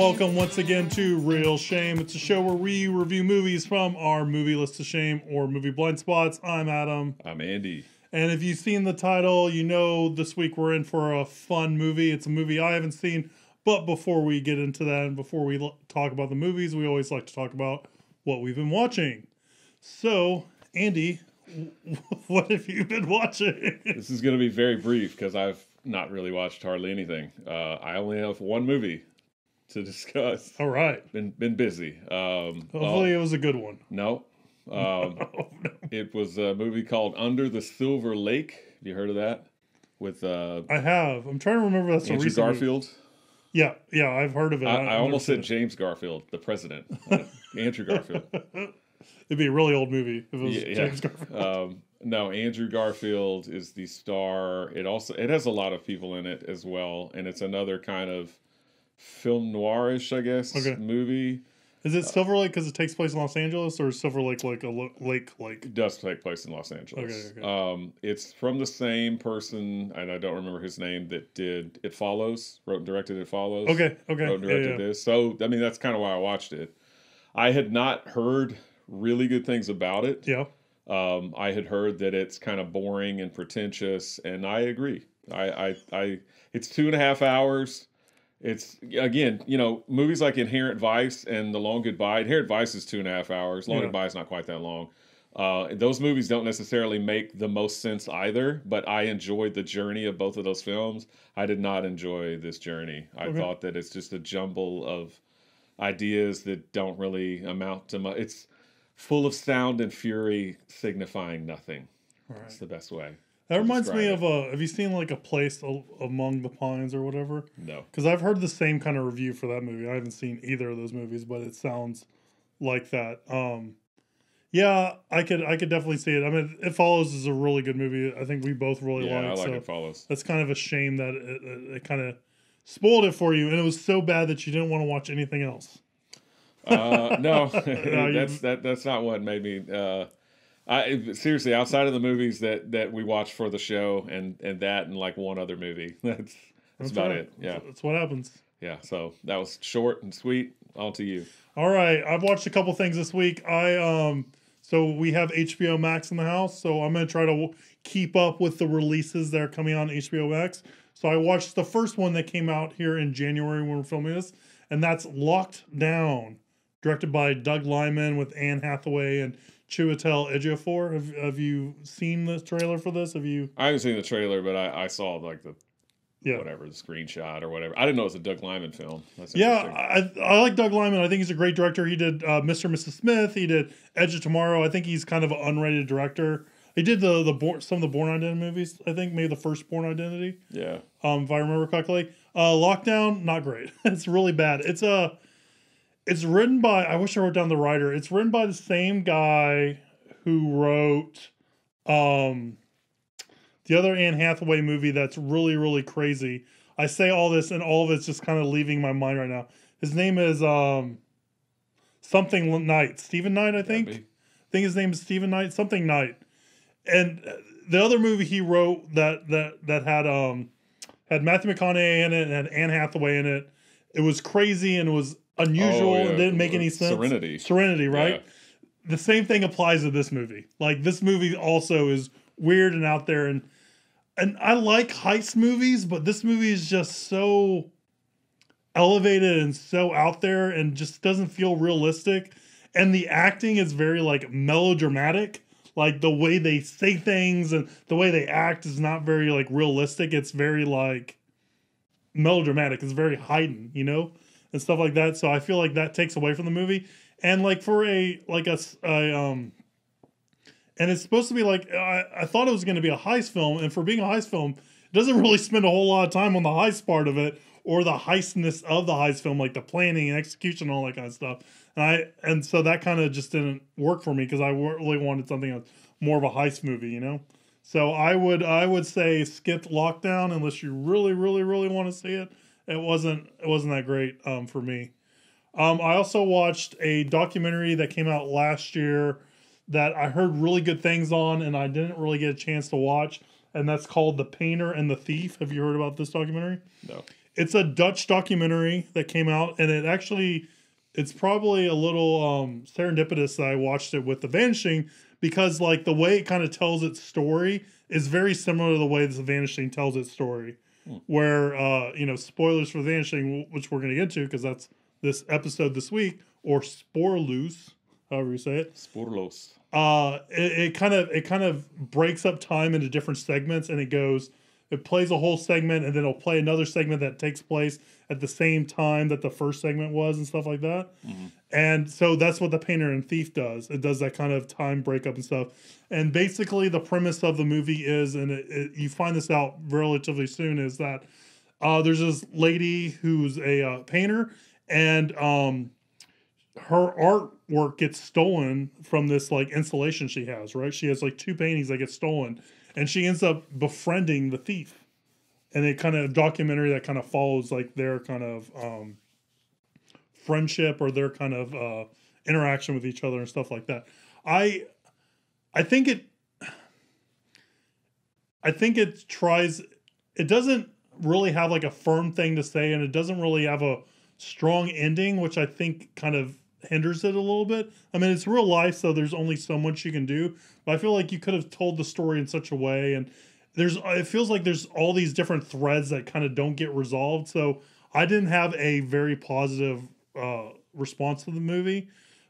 welcome once again to Real Shame. It's a show where we review movies from our movie list of shame or movie blind spots. I'm Adam. I'm Andy. And if you've seen the title, you know this week we're in for a fun movie. It's a movie I haven't seen, but before we get into that and before we talk about the movies, we always like to talk about what we've been watching. So, Andy, what have you been watching? This is going to be very brief because I've not really watched hardly anything. I only have one movie to discuss. All right. Been busy. Hopefully it was a good one. No. No. It was a movie called Under the Silver Lake. Have you heard of that? With I have. I'm trying to remember. That's Andrew a recent Garfield. Movie. Yeah, I've heard of it. I almost said James Garfield, the president. Andrew Garfield. It'd be a really old movie if it was James Garfield. No, Andrew Garfield is the star. It has a lot of people in it as well, and it's another kind of film noirish, I guess, movie. Is it Silver Lake because it takes place in Los Angeles, or is Silver Lake like a lake? It does take place in Los Angeles. Okay. It's from the same person, and I don't remember his name, that did It Follows, wrote and directed It Follows. Okay. Wrote and directed this. So, I mean, that's kind of why I watched it. I had not heard really good things about it. Yeah. I had heard that it's kind of boring and pretentious, and I agree. It's 2.5 hours. It's, again, movies like Inherent Vice and The Long Goodbye. Inherent Vice is 2.5 hours. Long Goodbye is not quite that long. Those movies don't necessarily make the most sense either, but I enjoyed the journey of both of those films. I did not enjoy this journey. I thought that it's just a jumble of ideas that don't really amount to much. It's full of sound and fury signifying nothing. Right. That's the best way. That reminds me of have you seen like A Place Among the Pines or whatever? No. Because I've heard the same kind of review for that movie. I haven't seen either of those movies, but it sounds like that. Yeah, I could definitely see it. I mean, It Follows is a really good movie. I think we both really like. Yeah, I like It Follows. That's kind of a shame that it kind of spoiled it for you, and it was so bad that you didn't want to watch anything else. No, that's not what made me. Seriously, outside of the movies that we watched for the show and that and like one other movie, that's about it. Yeah, that's what happens. Yeah, so that was short and sweet. On to you. All right, I've watched a couple things this week. So we have HBO Max in the house, so I'm gonna try to keep up with the releases that are coming on HBO Max. So I watched the first one that came out here in January when we're filming this, and that's Locked Down, directed by Doug Liman with Anne Hathaway and Chiwetel Ejiofor. Have you seen the trailer for this? I haven't seen the trailer, but I saw like the screenshot or whatever. I didn't know it was a Doug Liman film. That's I like Doug Liman. I think he's a great director. He did Mr. and Mrs. Smith. He did Edge of Tomorrow. I think he's kind of an unrated director. He did some of the Bourne Identity movies. I think maybe the first Bourne Identity. Yeah. If I remember correctly. Lockdown, not great. It's really bad. It's written by, I wish I wrote down the writer. It's written by the same guy who wrote the other Anne Hathaway movie that's really, really crazy. I say all this and all of it's just kind of leaving my mind right now. His name is something Knight. Stephen Knight, I think. I think his name is Stephen Knight. Something Knight. And the other movie he wrote that had Matthew McConaughey in it and had Anne Hathaway in it. It was crazy and it was unusual and didn't make any sense. Serenity, right? Yeah. The same thing applies to this movie. Like, this movie also is weird and out there, and I like heist movies, but this movie is just so elevated and so out there and just doesn't feel realistic. And the acting is very like melodramatic. Like, the way they say things and the way they act is not very like realistic. It's very like melodramatic. It's very heightened, and stuff like that. So I feel like that takes away from the movie. And like for and it's supposed to be like, I thought it was going to be a heist film, and for being a heist film, it doesn't really spend a whole lot of time on the heist part of it or the heistness of the heist film, like the planning and execution and all that kind of stuff. And so that kind of just didn't work for me because I really wanted something that's more of a heist movie, So I would say skip Lockdown unless you really, really, really want to see it. It wasn't that great for me. I also watched a documentary that came out last year that I heard really good things on, and I didn't really get a chance to watch, and that's called The Painter and the Thief. Have you heard about this documentary? No. It's a Dutch documentary that came out, and it's probably a little serendipitous that I watched it with The Vanishing, because like the way it kind of tells its story is very similar to the way The Vanishing tells its story. Where spoilers for The Vanishing, which we're going to get to because that's this episode this week, or Spoorloos, however you say it. Spoorloos. It kind of breaks up time into different segments, and it plays a whole segment, and then it'll play another segment that takes place at the same time that the first segment was, and stuff like that. Mm-hmm. And so that's what The Painter and Thief does. It does that kind of time breakup and stuff. And basically the premise of the movie is, and you find this out relatively soon, is that there's this lady who's a painter, and her artwork gets stolen from this like installation she has, right? She has like 2 paintings that get stolen, and she ends up befriending the thief. And it kind of documentary that kind of follows like their kind of friendship or their kind of interaction with each other and stuff like that. I think it doesn't really have like a firm thing to say, and it doesn't really have a strong ending, which I think kind of hinders it a little bit. I mean, it's real life, so there's only so much you can do, but I feel like you could have told the story in such a way, and it feels like there's all these different threads that kind of don't get resolved. So I didn't have a very positive response to the movie,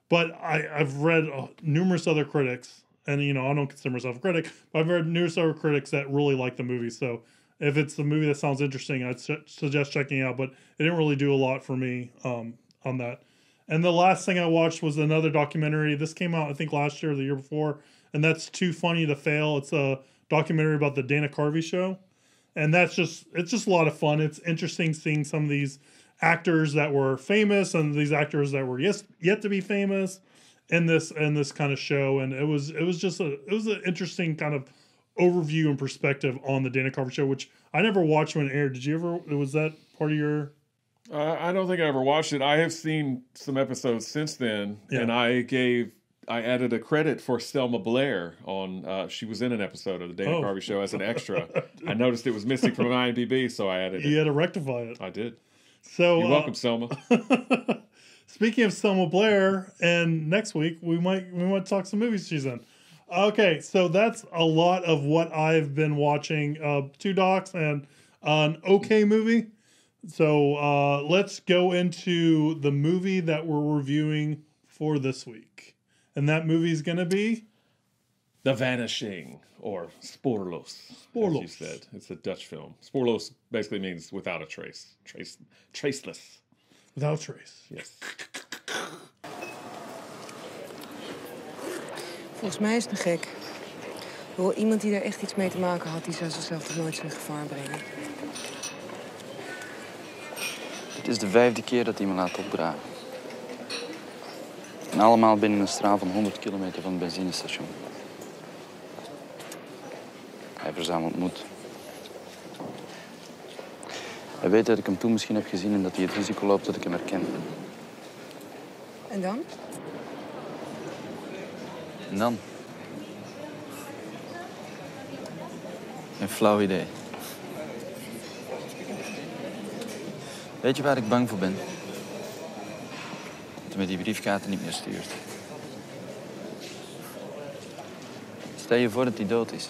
but I've read numerous other critics, and I don't consider myself a critic, but I've read numerous other critics that really like the movie. So if it's a movie that sounds interesting, I'd suggest checking it out, but it didn't really do a lot for me on that. And the last thing I watched was another documentary. This came out, I think, last year or the year before, and that's Too Funny to Fail. It's a documentary about the Dana Carvey show. And it's just a lot of fun. It's interesting seeing some of these actors that were famous and these actors that were yet to be famous in this kind of show. And it was an interesting kind of overview and perspective on the Dana Carvey show, which I never watched when it aired. Did you ever? Was that part of your? I don't think I ever watched it. I have seen some episodes since then, and I added a credit for Selma Blair on. She was in an episode of the Dana Carvey show as an extra. I noticed it was missing from IMDb, so I added it. You had to rectify it. I did. So you're welcome, Selma. Speaking of Selma Blair, and next week we might talk some movies she's in. Okay, so that's a lot of what I've been watching. 2 docs and an okay movie. So let's go into the movie that we're reviewing for this week. And that movie is going to be The Vanishing, or Spoorloos. Spoorloos. As you said. It's a Dutch film. Spoorloos basically means without a trace. Traceless. Without a trace. Yes. Volgens mij is het een gek. Iemand die er echt iets mee te maken had, die zou zichzelf toch nooit zo in gevaar brengen. Het is de 5e keer dat hij me laat opdragen. En allemaal binnen een straal van 100 kilometer van het benzinestation. Hij verzamelt moed. Hij weet dat ik hem toen misschien heb gezien en dat hij het risico loopt dat ik hem herken. En dan? En dan? Een flauw idee. Weet je waar ik bang voor ben? Dat hij me die briefkaarten niet meer stuurt. Stel je voor dat hij dood is.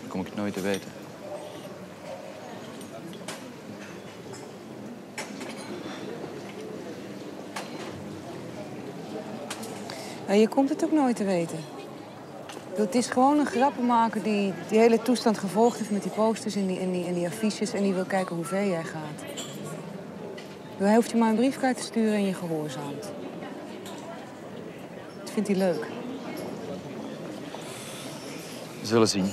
Dan kom ik het nooit te weten. Ja, je komt het ook nooit te weten. Het is gewoon een grappenmaker die hele toestand gevolgd heeft met die posters en die affiches en die wil kijken hoe ver jij gaat. Hij hoeft je maar een briefkaart te sturen en je gehoorzaamt. Dat vindt hij leuk. We zullen zien.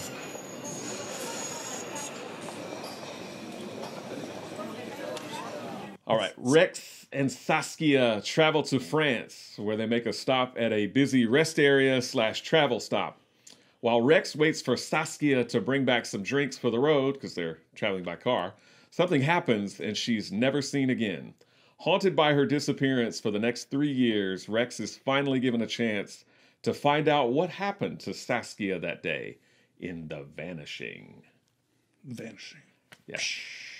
All right, Rex and Saskia travel to France, where they make a stop at a busy rest area / travel stop. While Rex waits for Saskia to bring back some drinks for the road, because they're traveling by car, something happens and she's never seen again. Haunted by her disappearance for the next 3 years, Rex is finally given a chance to find out what happened to Saskia that day in The Vanishing. Vanishing. Yeah.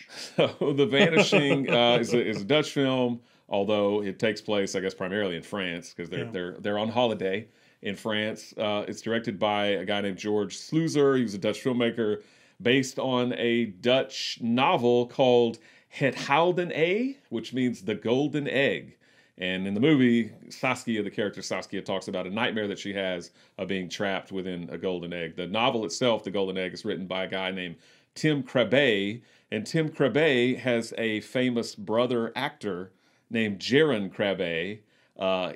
So The Vanishing is a Dutch film, although it takes place, I guess, primarily in France because they're on holiday in France. It's directed by a guy named George Sluizer. He was a Dutch filmmaker based on a Dutch novel called Het Gouden Ei, which means the golden egg. And in the movie, Saskia, the character Saskia, talks about a nightmare that she has of being trapped within a golden egg. The novel itself, The Golden Egg, is written by a guy named Tim Krabbe, and Tim Krabbe has a famous brother actor named Jaron Krabbe.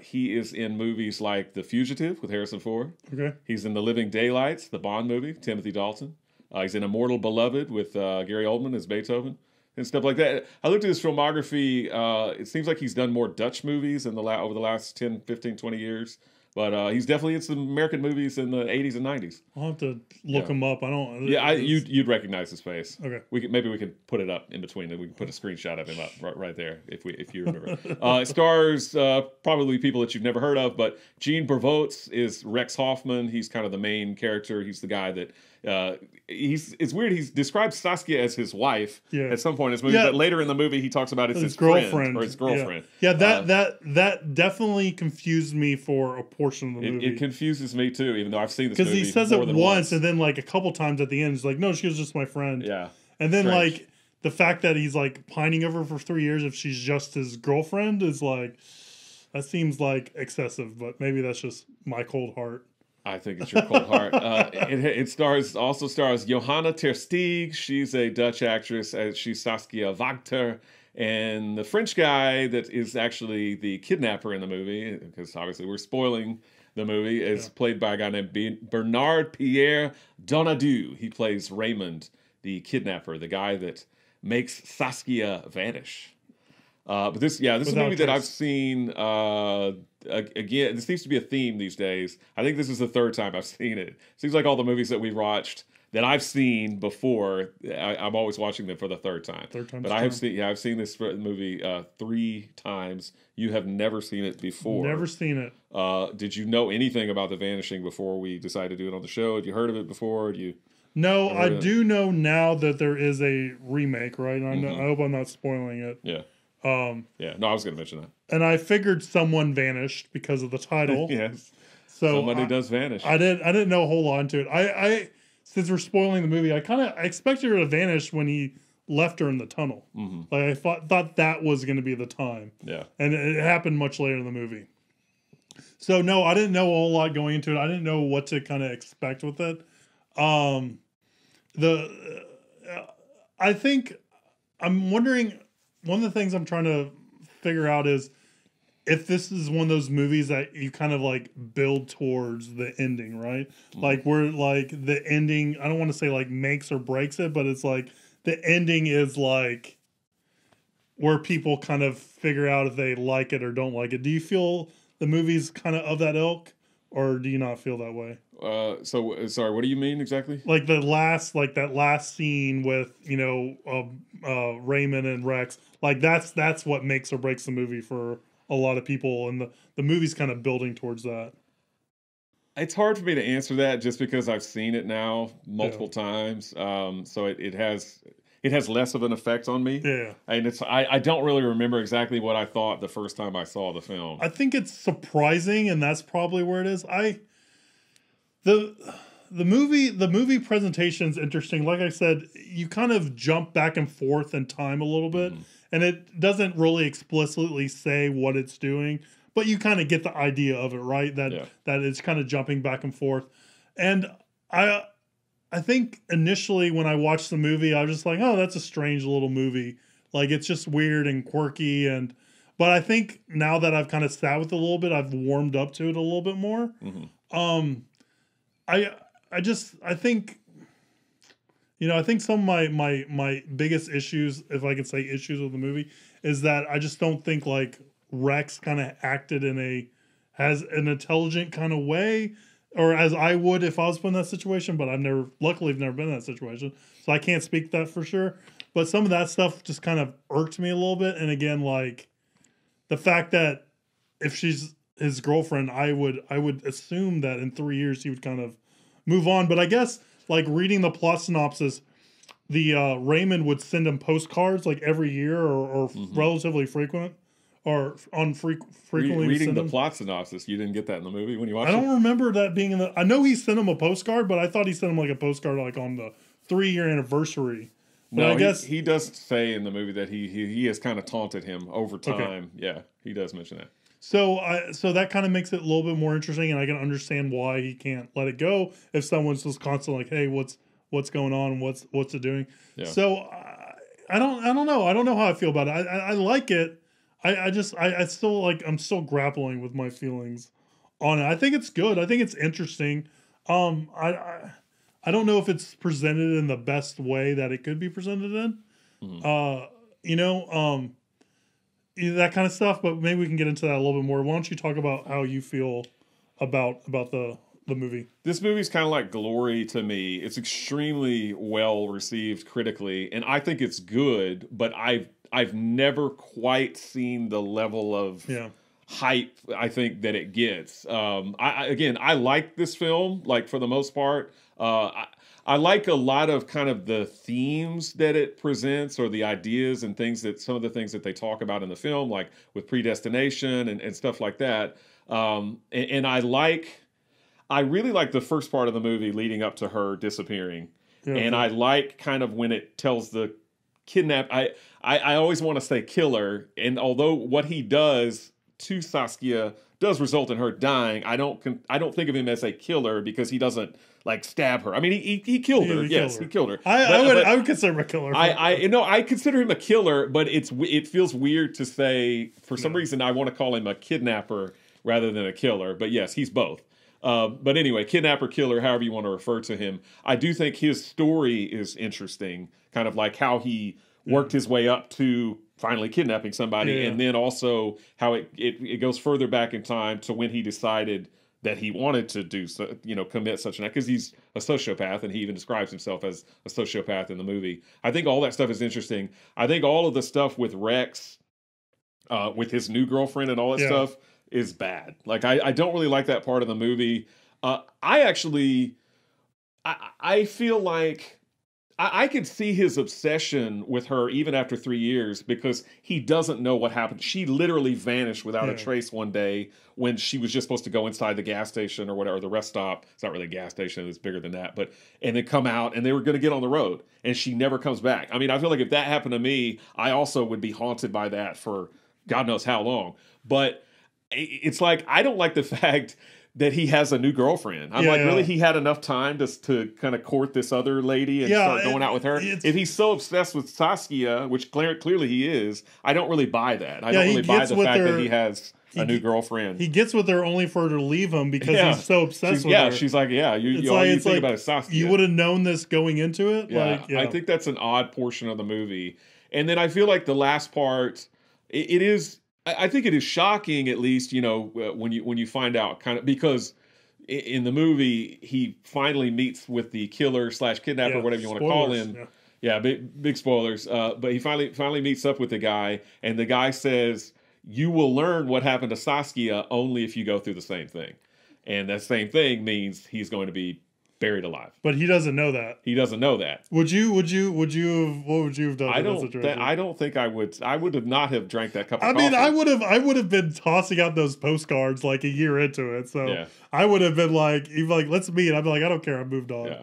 He is in movies like The Fugitive with Harrison Ford. Okay. He's in The Living Daylights, the Bond movie, Timothy Dalton. He's in Immortal Beloved with Gary Oldman as Beethoven and stuff like that. I looked at his filmography. It seems like he's done more Dutch movies over the last 10, 15, 20 years. But he's definitely in some American movies in the 80s and 90s. I'll have to look him up. I don't. Yeah, you'd recognize his face. Okay. Maybe we could put it up in between, and we can put a screenshot of him up right there if you remember. It stars probably people that you've never heard of, but Gene Bervoets is Rex Hoffman. He's kind of the main character. He's the guy that it's weird. He describes Saskia as his wife at some point in his movie, but later in the movie he talks about it's his girlfriend friend, or his girlfriend. Yeah, that definitely confused me for a portion of the movie. It confuses me too, even though I've seen this movie because he says it once and then like a couple times at the end he's like, no, she was just my friend. Yeah, and then strange. Like the fact that he's like pining over for 3 years if she's just his girlfriend is like, that seems like excessive. But maybe that's just my cold heart. I think it's your cold heart. It also stars Johanna ter Steeg. She's a Dutch actress. She's Saskia Wagter. And the French guy that is actually the kidnapper in the movie, because obviously we're spoiling the movie, is played by a guy named Bernard Pierre Donadieu. He plays Raymond, the kidnapper, the guy that makes Saskia vanish. But this is a movie that I've seen. Again, this seems to be a theme these days. I think this is the third time I've seen it. Seems like all the movies that we've watched that I've seen before, I'm always watching them for the third time. But I've seen this movie 3 times. You have never seen it before. Never seen it. Did you know anything about The Vanishing before we decided to do it on the show? Had you heard of it before? No, I do know now that there is a remake, right? I hope I'm not spoiling it. Yeah. No, I was going to mention that. And I figured someone vanished because of the title. Yes. So somebody does vanish. I didn't know a whole lot into it. I since we're spoiling the movie, I expected her to vanish when he left her in the tunnel. Mm-hmm. Like I thought that was going to be the time. Yeah. And it happened much later in the movie. So no, I didn't know a whole lot going into it. I didn't know what to kind of expect with it. I think I'm wondering. One of the things I'm trying to figure out is if this is one of those movies that you kind of like build towards the ending, right? Mm-hmm. Like where like the ending, I don't want to say like makes or breaks it, but it's like the ending is like where people kind of figure out if they like it or don't like it. Do you feel the movie's kind of that ilk, or do you not feel that way? So sorry, what do you mean exactly? Like that last scene with, Raymond and Rex, like that's what makes or breaks the movie for a lot of people, and the movie's kind of building towards that. It's hard for me to answer that just because I've seen it now multiple times. So it has less of an effect on me. Yeah. And I don't really remember exactly what I thought the first time I saw the film. I think it's surprising, and that's probably where it is. The movie presentation is interesting. Like I said, you kind of jump back and forth in time a little bit, and it doesn't really explicitly say what it's doing, but you kind of get the idea of it, right? That it's kind of jumping back and forth. And I think initially when I watched the movie, I was just like, oh, that's a strange little movie. Like, it's just weird and quirky. But I think now that I've kind of sat with it a little bit, I've warmed up to it a little bit more. Mm-hmm. I think, I think some of my biggest issues, if I could say issues with the movie, is that I just don't think like Rex kind of acted has an intelligent kind of way, or as I would if I was put in that situation, but luckily I've never been in that situation. So I can't speak that for sure. But some of that stuff just kind of irked me a little bit. And again, like the fact that if she's his girlfriend, I would assume that in 3 years he would kind of move on. But I guess like reading the plot synopsis, Raymond would send him postcards like every year or relatively frequent or frequently. Reading the plot synopsis, you didn't get that in the movie when you watched it? I don't remember that being in the. I know he sent him a postcard, but I thought he sent him like a postcard like on the 3-year anniversary. But no, I guess he does say in the movie that he has kind of taunted him over time. Okay. Yeah, he does mention that. So that kind of makes it a little bit more interesting, and I can understand why he can't let it go if someone's just constantly like, "Hey, what's going on? What's it doing?" Yeah. So I don't know. I don't know how I feel about it. I like it. I still like. I'm still grappling with my feelings on it. I think it's good. I think it's interesting. I don't know if it's presented in the best way that it could be presented in. That kind of stuff, but maybe we can get into that a little bit more. Why don't you talk about how you feel about the movie? This movie's kind of like Glory to me. It's extremely well received critically, and I think it's good, but I've never quite seen the level of hype I think that it gets. I like this film, like for the most part. I like a lot of kind of the themes that it presents or the ideas and things that some of the things that they talk about in the film, like with predestination and stuff like that. And I really like the first part of the movie leading up to her disappearing. Yeah, and I like kind of when it tells the kidnap. I always want to say killer. And although what he does to Saskia does result in her dying, I don't think of him as a killer because he doesn't like stab her. I mean, he killed her. Yes, he killed her. I would consider him a killer. I consider him a killer, but it feels weird to say. For some reason, I want to call him a kidnapper rather than a killer. But yes, he's both. But anyway, kidnapper, killer, however you want to refer to him. I do think his story is interesting, kind of like how he worked his way up to finally kidnapping somebody, and then also how it goes further back in time to when he decided that he wanted to do so, commit such an act, because he's a sociopath, and he even describes himself as a sociopath in the movie. I think all that stuff is interesting. I think all of the stuff with Rex, with his new girlfriend and all that stuff is bad. Like, I don't really like that part of the movie. I feel like I could see his obsession with her even after 3 years because he doesn't know what happened. She literally vanished without a trace one day when she was just supposed to go inside the gas station or whatever, the rest stop. It's not really a gas station. It's bigger than that. And then come out and they were going to get on the road and she never comes back. I mean, I feel like if that happened to me, I also would be haunted by that for God knows how long. But it's like, I don't like the fact that he has a new girlfriend. I'm really, he had enough time to kind of court this other lady and start going out with her. If he's so obsessed with Saskia, which clearly he is, I don't really buy that. I don't really buy the fact that he has a new girlfriend. He gets with her only for her to leave him because he's so obsessed with her. Yeah, she's like, all you think about is Saskia. You would have known this going into it. Yeah, I think that's an odd portion of the movie. And then I feel like the last part, it is... I think it is shocking, at least, when you find out, kind of, because in the movie he finally meets with the killer / kidnapper, whatever you want to call him. Yeah, big spoilers. But he finally meets up with the guy, and the guy says, "You will learn what happened to Saskia only if you go through the same thing," and that same thing means he's going to be buried alive. But he doesn't know that. He doesn't know that. What would you have done? I don't think I would. I would have not have drank that cup of coffee. I mean, I would have been tossing out those postcards like a year into it. So I would have been like, let's meet. I'd be like, I don't care. I moved on. Yeah.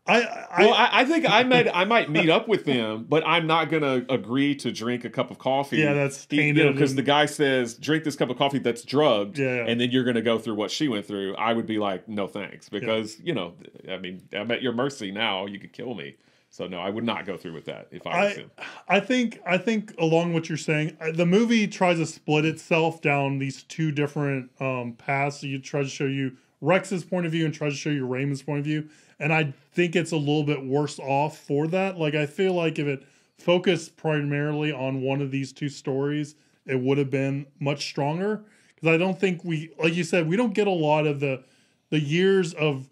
I think I might meet up with them, but I'm not going to agree to drink a cup of coffee. Yeah, that's tainted. Because the guy says, drink this cup of coffee that's drugged, and then you're going to go through what she went through. I would be like, no thanks, because, I mean, I'm at your mercy now. You could kill me. So, no, I would not go through with that if I was him. I think along what you're saying, the movie tries to split itself down these two different paths. So you try to show you Rex's point of view and tries to show you Raymond's point of view. And I think it's a little bit worse off for that. Like, I feel like if it focused primarily on one of these two stories, it would have been much stronger. Because I don't think like you said, we don't get a lot of the years of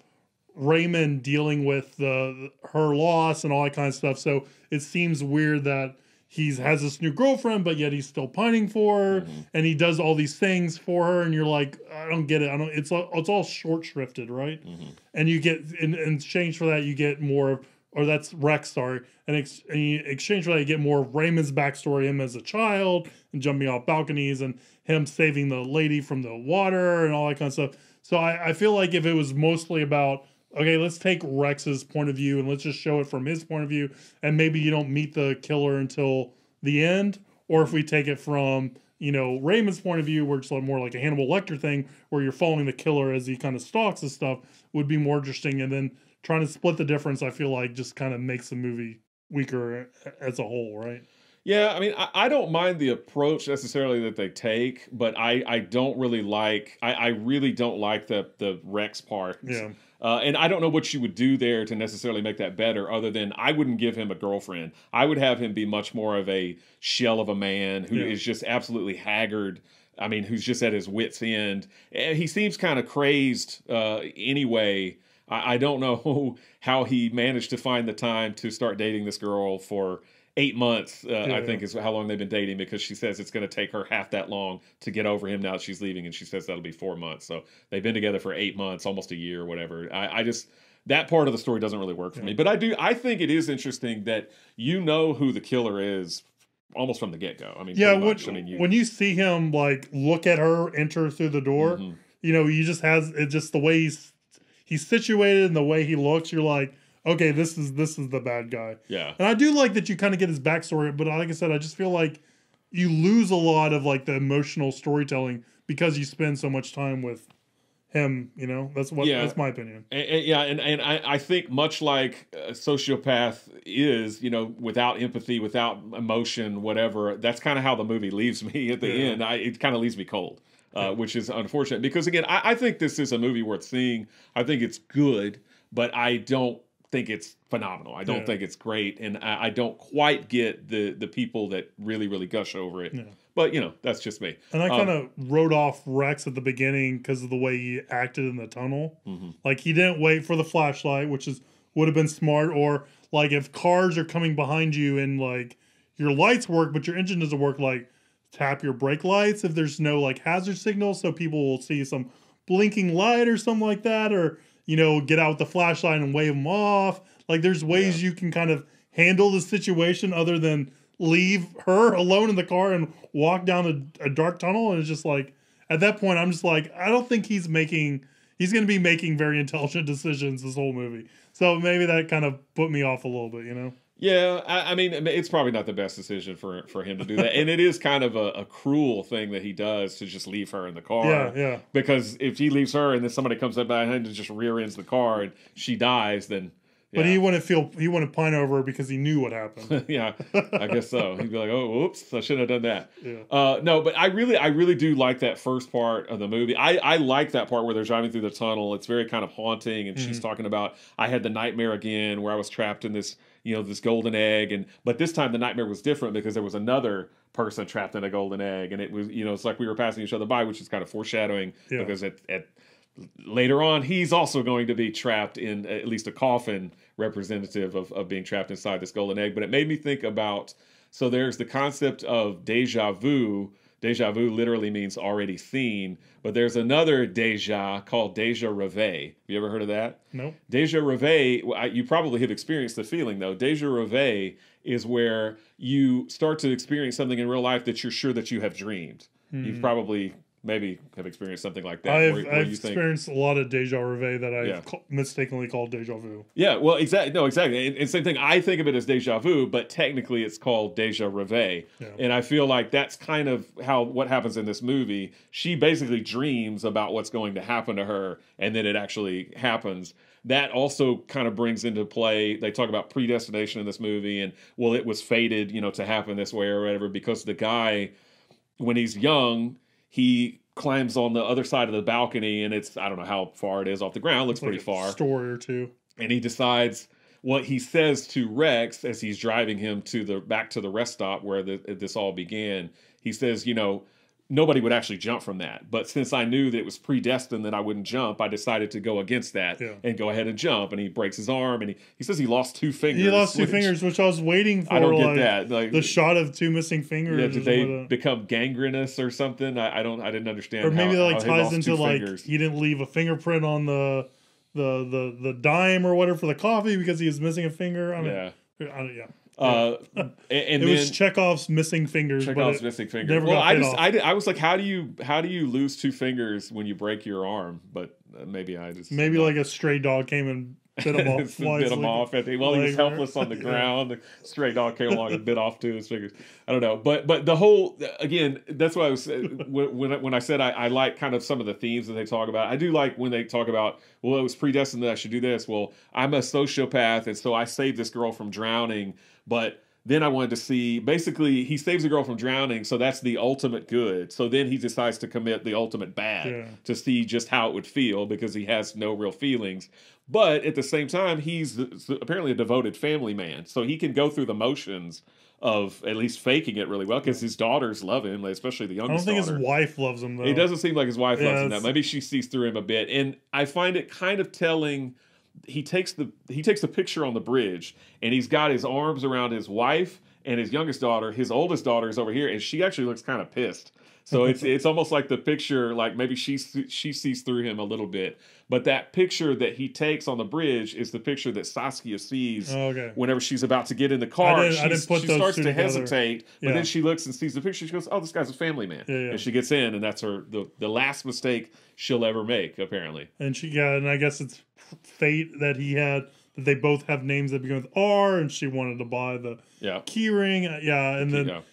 Raymond dealing with her loss and all that kind of stuff. So it seems weird that he has this new girlfriend, but yet he's still pining for her, and he does all these things for her, and you're like, I don't get it. It's all short shrifted, right? And you get in exchange for that, you get more of or that's Rex, sorry. And in exchange for that, you get more of Raymond's backstory, him as a child and jumping off balconies and him saving the lady from the water and all that kind of stuff. So I feel like if it was mostly about, okay, let's take Rex's point of view and let's just show it from his point of view, and maybe you don't meet the killer until the end, or if we take it from, you know, Raymond's point of view, where it's more like a Hannibal Lecter thing, where you're following the killer as he kind of stalks and stuff, would be more interesting. And then trying to split the difference, I feel like, just kind of makes the movie weaker as a whole, right? Yeah, I mean, I don't mind the approach necessarily that they take, but I don't really like, I really don't like the Rex part. Yeah. And I don't know what you would do there to necessarily make that better, other than I wouldn't give him a girlfriend. I would have him be much more of a shell of a man who is just absolutely haggard. I mean, who's just at his wit's end. And he seems kind of crazed anyway. I don't know how he managed to find the time to start dating this girl for 8 months, I think is how long they've been dating, because she says it's going to take her half that long to get over him now that she's leaving, and she says that'll be 4 months. So they've been together for 8 months, almost a year or whatever. I just, that part of the story doesn't really work for me. But I think it is interesting that you know who the killer is almost from the get-go. I mean, yeah, when you see him like look at her enter through the door, you know, you just has it, just the way he's situated and the way he looks, you're like, okay, this is the bad guy. Yeah. And I do like that you kind of get his backstory, but like I said, I just feel like you lose a lot of like the emotional storytelling because you spend so much time with him, you know? That's my opinion. And I think much like a sociopath is, you know, without empathy, without emotion, whatever, that's kind of how the movie leaves me at the end. It kind of leaves me cold. Which is unfortunate because, again, I think this is a movie worth seeing. I think it's good, but I don't think it's phenomenal. I don't think it's great, and I don't quite get the people that really, really gush over it. Yeah. But, you know, that's just me. And I kind of wrote off Rex at the beginning because of the way he acted in the tunnel. Like, he didn't wait for the flashlight, which would have been smart. Or, like, if cars are coming behind you and, like, your lights work, but your engine doesn't work, like, tap your brake lights if there's no, like, hazard signal so people will see some blinking light or something like that. Or, you know, get out with the flashlight and wave them off. Like, there's ways you can kind of handle the situation other than leave her alone in the car and walk down a dark tunnel. And it's just like, at that point, I'm just like, I don't think he's going to be making very intelligent decisions this whole movie. So maybe that kind of put me off a little bit, you know? Yeah, I mean, it's probably not the best decision for him to do that. And it is kind of a cruel thing that he does to just leave her in the car. Yeah. Because if he leaves her and then somebody comes up behind and just rear ends the car and she dies, then... Yeah. But he wouldn't pine over her because he knew what happened. Yeah, I guess so. He'd be like, "Oh, oops, I shouldn't have done that." Yeah. No, but I really do like that first part of the movie. I like that part where they're driving through the tunnel. It's very kind of haunting, and she's talking about, I had the nightmare again where I was trapped in this, you know, this golden egg, but this time the nightmare was different because there was another person trapped in a golden egg, and it was, you know, it's like we were passing each other by, which is kind of foreshadowing because at later on, he's also going to be trapped in at least a coffin representative of being trapped inside this golden egg. But it made me think about, so there's the concept of deja vu. Deja vu literally means already seen, but there's another deja called deja rêvé. Have you ever heard of that? No. Deja rêvé, you probably have experienced the feeling though. Deja rêvé is where you start to experience something in real life that you're sure that you have dreamed. You've probably maybe have experienced something like that. I've experienced a lot of deja rêvé that I've mistakenly called deja vu. Yeah, well, exactly. No, exactly. And same thing. I think of it as deja vu, but technically it's called deja rêvé. Yeah. And I feel like that's kind of what happens in this movie. She basically dreams about what's going to happen to her, and then it actually happens. That also kind of brings into play, they talk about predestination in this movie, and, well, it was fated, you know, to happen this way or whatever, because the guy, when he's young, he climbs on the other side of the balcony, and it's, I don't know how far it is off the ground. It looks pretty far. A story or two. And he decides what he says to Rex as he's driving him back to the rest stop where this all began. He says, you know, nobody would actually jump from that. But since I knew that it was predestined that I wouldn't jump, I decided to go against that and go ahead and jump. And he breaks his arm, and he says he lost 2 fingers. He lost 2 fingers, which I was waiting for. I don't get that. Like, the shot of 2 missing fingers. Yeah, did they become gangrenous or something? I didn't understand. Or maybe that ties into like he didn't leave a fingerprint on the the dime or whatever for the coffee because he was missing a finger. I mean, yeah. And it then, was Chekhov's missing fingers. Chekhov's missing fingers. Never Well, got I was like, how do you lose 2 fingers when you break your arm? But maybe like a stray dog came and bit him off. Bit him off. He was helpless on the ground. The stray dog came along and bit off 2 of his fingers. I don't know, but the whole, again, that's why I was when I said I like kind of some of the themes that they talk about. I do like when they talk about, well, it was predestined that I should do this. Well, I'm a sociopath, and so I saved this girl from drowning. But then I wanted to see, basically, he saves a girl from drowning, so that's the ultimate good. So then he decides to commit the ultimate bad to see just how it would feel, because he has no real feelings. But at the same time, he's apparently a devoted family man, so he can go through the motions of at least faking it really well, because his daughters love him, especially the youngest daughter. I don't think his wife loves him, though. It doesn't seem like his wife loves him that. Maybe she sees through him a bit. And I find it kind of telling. He takes the picture on the bridge, and he's got his arms around his wife and his youngest daughter. His oldest daughter is over here, and she actually looks kind of pissed. So it's almost like the picture, like maybe she sees through him a little bit. But that picture that he takes on the bridge is the picture that Saskia sees whenever she's about to get in the car. She starts to hesitate, but then she looks and sees the picture. She goes, "Oh, this guy's a family man," and she gets in, and that's the last mistake she'll ever make, apparently. And and I guess it's fate that he had, that they both have names that begin with R, and she wanted to buy the key ring. And then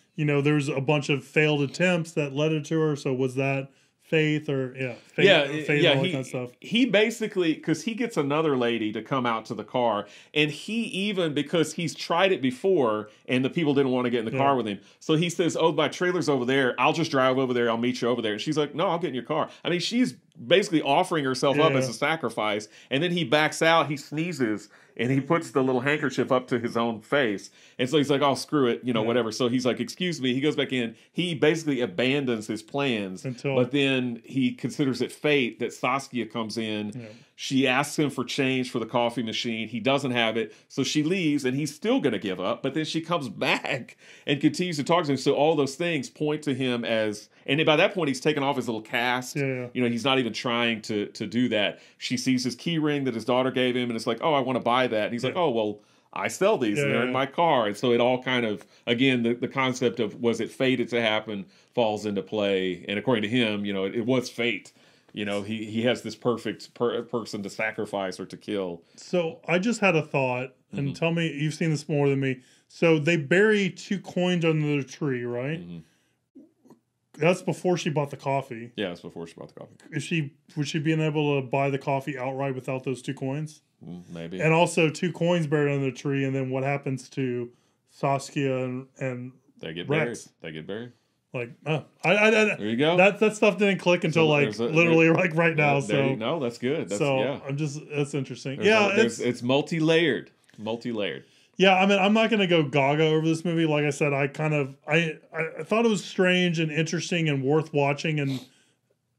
there's a bunch of failed attempts that led it to her. So was that faith or faith, all that kind of stuff? He basically, because he gets another lady to come out to the car, and he even, because he's tried it before and the people didn't want to get in the car with him, so he says, "Oh, my trailer's over there, I'll just drive over there, I'll meet you over there." And she's like, "No, I'll get in your car." I mean, she's basically offering herself up as a sacrifice, and then he backs out, he sneezes, and he puts the little handkerchief up to his own face. And so he's like, "Oh, screw it," whatever. So he's like, "Excuse me." He goes back in. He basically abandons his plans, but then he considers it fate that Saskia comes in. Yeah. She asks him for change for the coffee machine. He doesn't have it. So she leaves, and he's still going to give up. But then she comes back and continues to talk to him. So all those things point to him as... And by that point, he's taken off his little cast. He's not even trying to do that. She sees his key ring that his daughter gave him, and it's like, "Oh, I want to buy that." And he's like, "Oh, well, I sell these, and they're in my car." And so it all kind of, again, the concept of was it fated to happen falls into play. And according to him, it was fate. He has this perfect person to sacrifice or to kill. So I just had a thought, and tell me, you've seen this more than me. So they bury 2 coins under the tree, right? That's before she bought the coffee. Yeah, that's before she bought the coffee. Would she be able to buy the coffee outright without those 2 coins? Maybe. And also 2 coins buried under the tree, and then what happens to Saskia and they get Rex? Buried. They get buried. Like, there you go. That stuff didn't click until literally right now. So no, that's good. That's interesting. It's multi-layered. Yeah, I mean, I'm not going to go gaga over this movie. Like I said, I thought it was strange and interesting and worth watching. And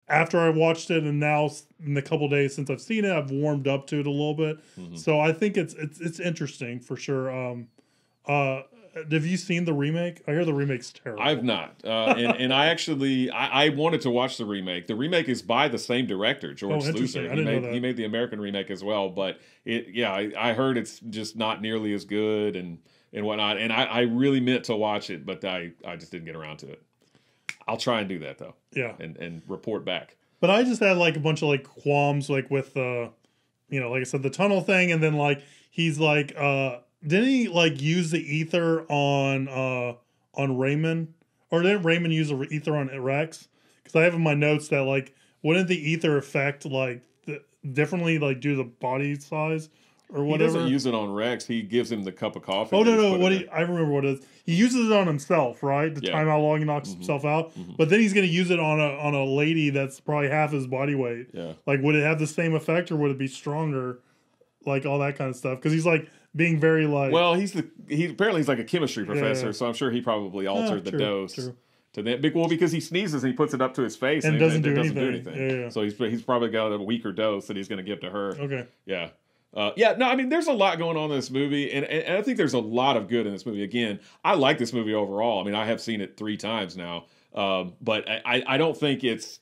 after I watched it, and now in the couple days since I've seen it, I've warmed up to it a little bit. So I think it's interesting for sure. Have you seen the remake? I hear the remake's terrible. I've not, and I actually I wanted to watch the remake. The remake is by the same director, George Sluicer. He made the American remake as well, but I heard it's just not nearly as good and whatnot. And I really meant to watch it, but I just didn't get around to it. I'll try and do that though. Yeah, and report back. But I just had a bunch of qualms with like I said, the tunnel thing, and then he's didn't he use the ether on Raymond, or didn't Raymond use the ether on Rex? Because I have in my notes that wouldn't the ether affect differently due to the body size or whatever? He doesn't use it on Rex. He gives him the cup of coffee. Oh no! I remember what it is. He uses it on himself, right? To time how long he knocks himself out. But then he's going to use it on a lady that's probably half his body weight. Yeah. Would it have the same effect, or would it be stronger? All that kind of stuff. Because he's being very well, he's apparently he's like a chemistry professor, so I'm sure he probably altered the dose to that. Well, because he sneezes and he puts it up to his face and it doesn't do anything. Yeah. So he's probably got a weaker dose that he's going to give to her. Okay. Yeah. No, I mean, there's a lot going on in this movie, and I think there's a lot of good in this movie. Again, I like this movie overall. I mean, I have seen it 3 times now, but I don't think it's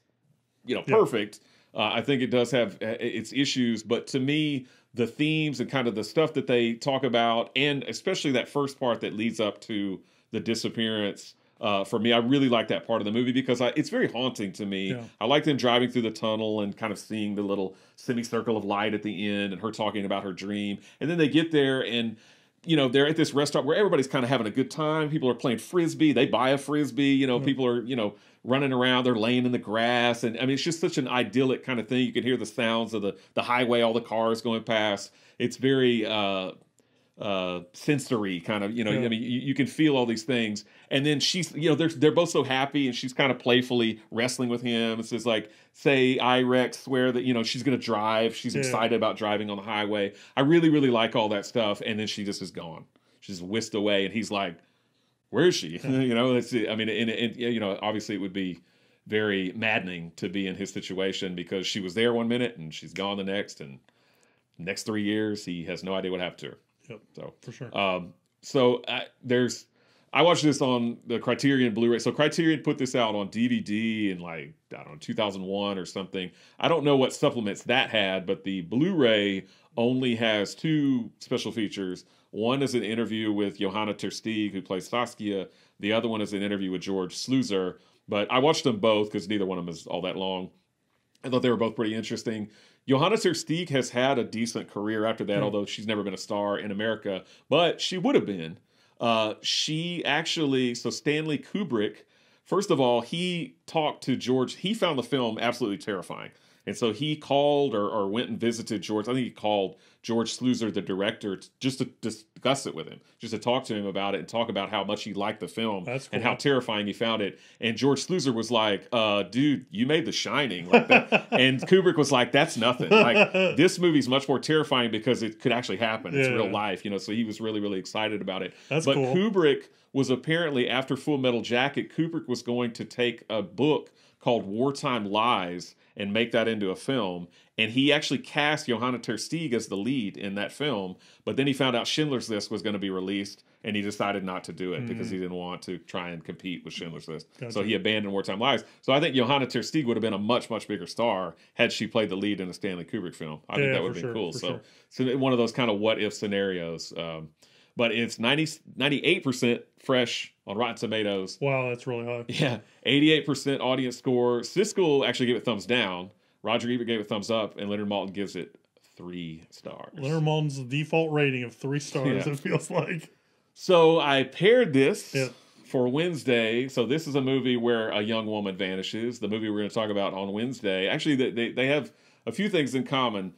perfect. I think it does have its issues, but to me, the themes and kind of the stuff that they talk about, and especially that first part that leads up to the disappearance, for me, I really like that part of the movie because it's very haunting to me. Yeah. I like them driving through the tunnel and kind of seeing the little semicircle of light at the end and her talking about her dream. And then they get there and, you know, they're at this restaurant where everybody's kind of having a good time. People are playing Frisbee. They buy a Frisbee. You know, people are, you know, running around. They're laying in the grass. And I mean, it's just such an idyllic kind of thing. You can hear the sounds of the highway, all the cars going past. It's very sensory kind of, you know, I mean, you can feel all these things. And then she's, you know, they're both so happy and she's kind of playfully wrestling with him. It says like, say Rex, swear that, you know, she's going to drive. She's excited about driving on the highway. I really, really like all that stuff. And then she just is gone. She's whisked away and he's like, where is she? You know, that's, I mean, and, you know, obviously it would be very maddening to be in his situation because she was there 1 minute and she's gone the next, and next 3 years, he has no idea what happened to her. Yep, so for sure. I watched this on the Criterion Blu-ray. So Criterion put this out on DVD in like, I don't know, 2001 or something. I don't know what supplements that had, but the Blu-ray only has 2 special features. One is an interview with Johanna ter Steeg, who plays Saskia. The other one is an interview with George Sluizer. But I watched them both because neither one of them is all that long. I thought they were both pretty interesting. Johanna ter Steeg has had a decent career after that, although she's never been a star in America, but she would have been. She actually, so Stanley Kubrick, first of all, he talked to George. He found the film absolutely terrifying. And so he called or went and visited George. I think he called George Sluizer, the director, just to discuss it with him, just to talk to him about it and talk about how much he liked the film and how terrifying he found it. And George Sluizer was like, dude, you made The Shining. Like that. And Kubrick was like, that's nothing. Like, this movie's much more terrifying because it could actually happen. It's real life, you know, so he was really, really excited about it. But cool. Kubrick was apparently, after Full Metal Jacket, Kubrick was going to take a book called Wartime Lies and make that into a film. And he actually cast Johanna ter Steeg as the lead in that film. But then he found out Schindler's List was going to be released, and he decided not to do it because he didn't want to try and compete with Schindler's List. Gotcha. So he abandoned Wartime Lies. So I think Johanna ter Steeg would have been a much, much bigger star had she played the lead in a Stanley Kubrick film. I think that would have been cool. So one of those kind of what-if scenarios. But it's 98% fresh on Rotten Tomatoes. Wow, that's really high. Yeah, 88% audience score. Siskel actually gave it thumbs down. Roger Ebert gave it thumbs up, and Leonard Maltin gives it 3 stars. Leonard Maltin's default rating of 3 stars, it feels like. So I paired this for Wednesday. So this is a movie where a young woman vanishes. The movie we're going to talk about on Wednesday. Actually, they have a few things in common.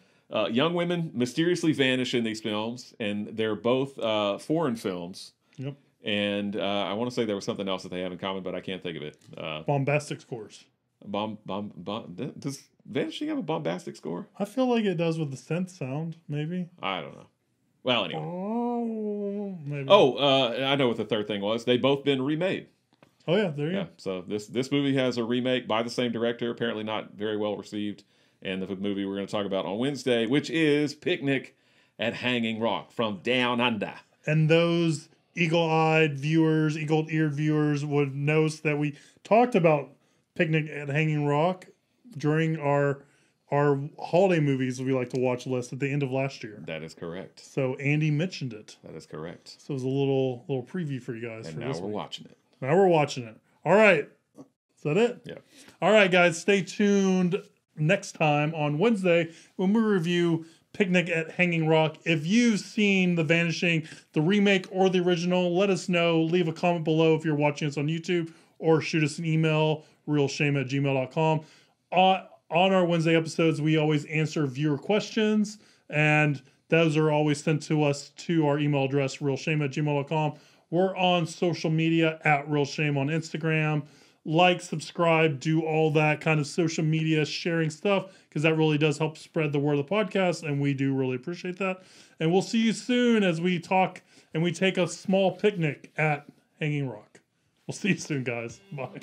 Young women mysteriously vanish in these films, and they're both foreign films. Yep. And I want to say there was something else that they have in common, but I can't think of it. Bombastic scores. Does Vanishing have a bombastic score? I feel like it does with the synth sound, maybe. I don't know. Well, anyway. Oh, maybe. I know what the third thing was. They've both been remade. Oh, yeah, there you go. So this movie has a remake by the same director, apparently not very well received. And the movie we're going to talk about on Wednesday, which is Picnic at Hanging Rock from Down Under. And those eagle-eyed viewers, eagle-eared viewers would notice that we talked about Picnic at Hanging Rock during our holiday movies we like to watch list at the end of last year. That is correct. So Andy mentioned it. That is correct. So it was a little preview for you guys. And now we're watching it. Now we're watching it. All right. Is that it? Yeah. All right, guys. Stay tuned next time on Wednesday when we review Picnic at Hanging Rock. If you've seen The Vanishing, the remake or the original, let us know. Leave a comment below if you're watching us on YouTube, or shoot us an email, realshame@gmail.com. On our Wednesday episodes, we always answer viewer questions, and those are always sent to us to our email address, realshame@gmail.com. We're on social media at realshame on Instagram. Like, subscribe, do all that kind of social media sharing stuff, because that really does help spread the word of the podcast, and we do really appreciate that. And we'll see you soon as we talk and we take a small picnic at Hanging Rock. We'll see you soon, guys. Bye.